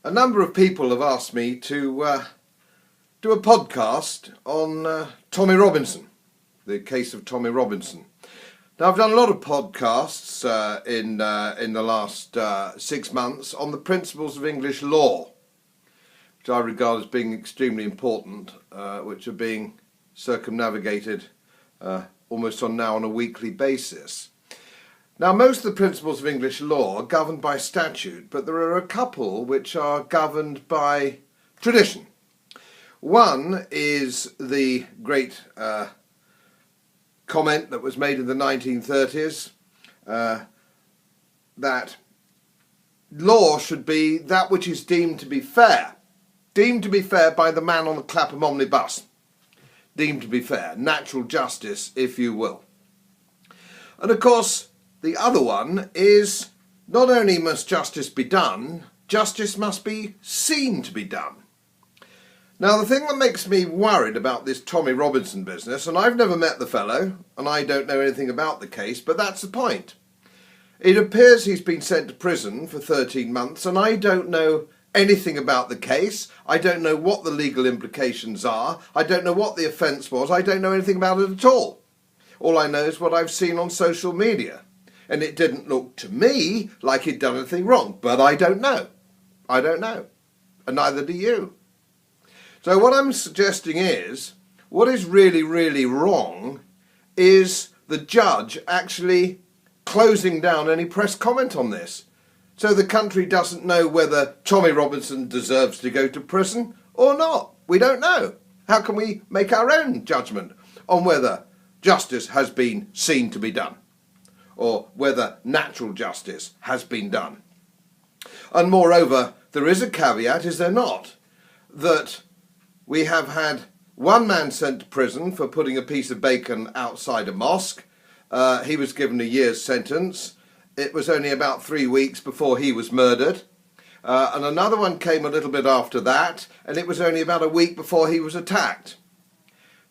A number of people have asked me to do a podcast on Tommy Robinson, the case of Tommy Robinson. Now, I've done a lot of podcasts in the last 6 months on the principles of English law, which I regard as being extremely important, which are being circumnavigated almost on a weekly basis. Now, most of the principles of English law are governed by statute, but there are a couple which are governed by tradition. One is the great comment that was made in the 1930s that law should be that which is deemed to be fair by the man on the Clapham omnibus. Deemed to be fair, natural justice, if you will. And of course, the other one is not only must justice be done, justice must be seen to be done. Now, the thing that makes me worried about this Tommy Robinson business, and I've never met the fellow, and I don't know anything about the case, but that's the point. It appears he's been sent to prison for 13 months, and I don't know anything about the case. I don't know what the legal implications are. I don't know what the offence was. I don't know anything about it at all. All I know is what I've seen on social media. And it didn't look to me like he'd done anything wrong. But I don't know. I don't know. And neither do you. So what I'm suggesting is, what is really, really wrong is the judge actually closing down any press comment on this. So the country doesn't know whether Tommy Robinson deserves to go to prison or not. We don't know. How can we make our own judgment on whether justice has been seen to be done, or whether natural justice has been done? And moreover, there is a caveat, is there not, that we have had one man sent to prison for putting a piece of bacon outside a mosque. He was given a year's sentence. It was only about 3 weeks before he was murdered. And another one came a little bit after that, and it was only about a week before he was attacked.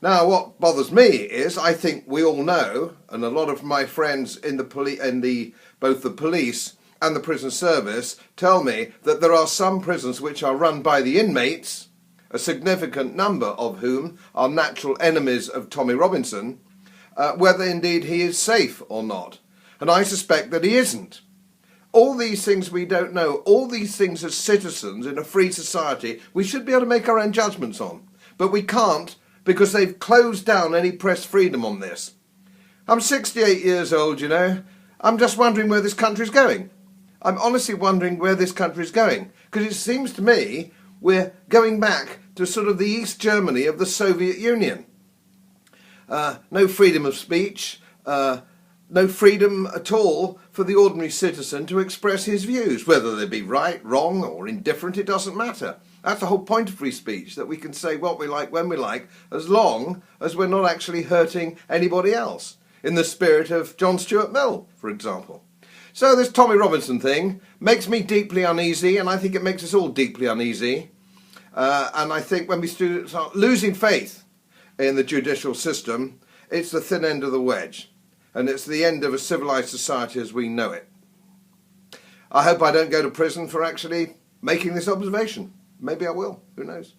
Now, what bothers me is, I think we all know, and a lot of my friends in both the police and the prison service tell me that there are some prisons which are run by the inmates, a significant number of whom are natural enemies of Tommy Robinson, whether indeed he is safe or not. And I suspect that he isn't. All these things we don't know, all these things as citizens in a free society, we should be able to make our own judgments on. But we can't, because they've closed down any press freedom on this. I'm 68 years old, you know. I'm just wondering where this country's going. I'm honestly wondering where this country's going. Because it seems to me we're going back to sort of the East Germany of the Soviet Union. No freedom of speech, no freedom at all for the ordinary citizen to express his views. Whether they be right, wrong or indifferent, it doesn't matter. That's the whole point of free speech, that we can say what we like when we like, as long as we're not actually hurting anybody else, in the spirit of John Stuart Mill, for example. So this Tommy Robinson thing makes me deeply uneasy, and I think it makes us all deeply uneasy. And I think when we start losing faith in the judicial system, it's the thin end of the wedge. And it's the end of a civilised society as we know it. I hope I don't go to prison for actually making this observation. Maybe I will. Who knows?